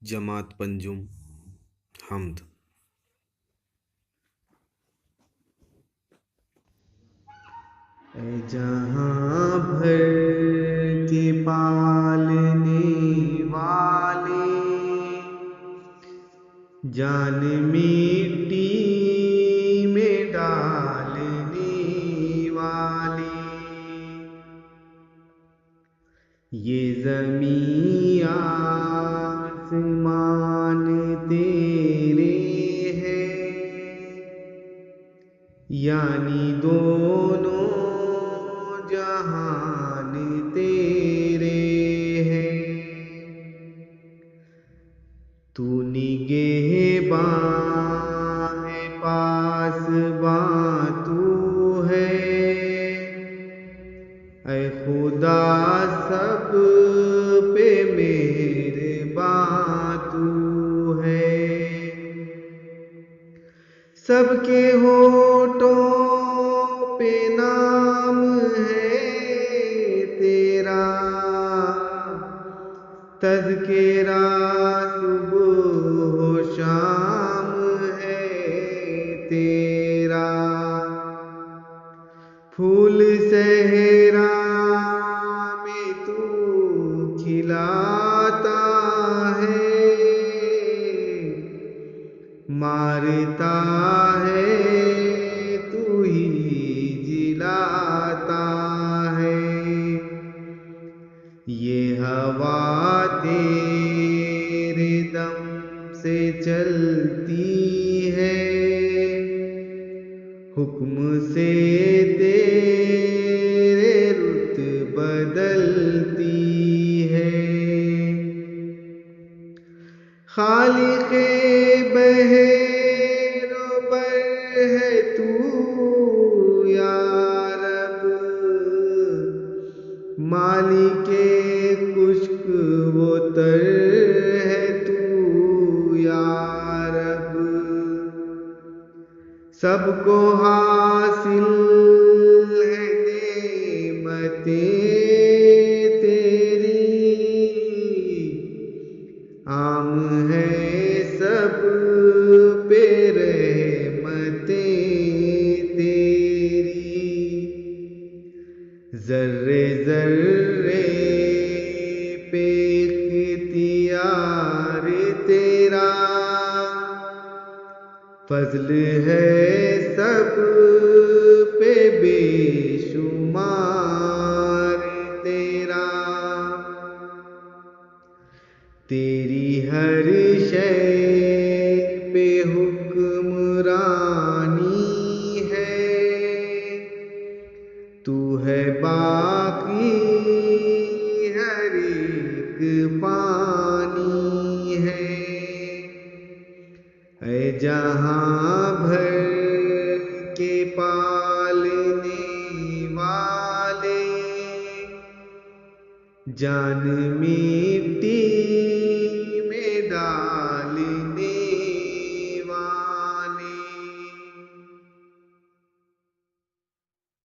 جماعت پنجم حمد۔ اے جہاں بھر کے پالنے والے، جان مٹی میں ڈالنے والے، یہ زمین آسمان تیرے ہیں، یعنی دونوں جہان تیرے ہیں۔ تو نگہباں ہے، پاسباں تو ہے، اے خدا سب پہ مہرباں تو ہے۔ سب کے ہونٹوں پہ نام ہے تیرا، تذکرہ صبح و شام ہے تیرا۔ پھول صحرا میں تو کھلاتا ہے، مارتا ہے تو ہی جلاتا ہے۔ یہ ہوا تیرے دم سے چلتی ہے، حکم سے تیرے رت بدلتی ہے۔ خالق بحر و بر ہے تو یا رب، مالک خشک و تر ہے تو یا رب، سب کو حاصل ہے نعمتیں تیری، عام ہے سب پہ رحمتیں تیری۔ ذرے ذرے پہ اختیار تیرا، فضل ہے سب پہ بے شمار تیرا۔ تیری ہر شے پہ حکمرانی ہے، تو ہے باقی ہر ایک فانی ہے۔ اے جہاں بھر کے پالنے والے، جان مٹی میں ڈالنے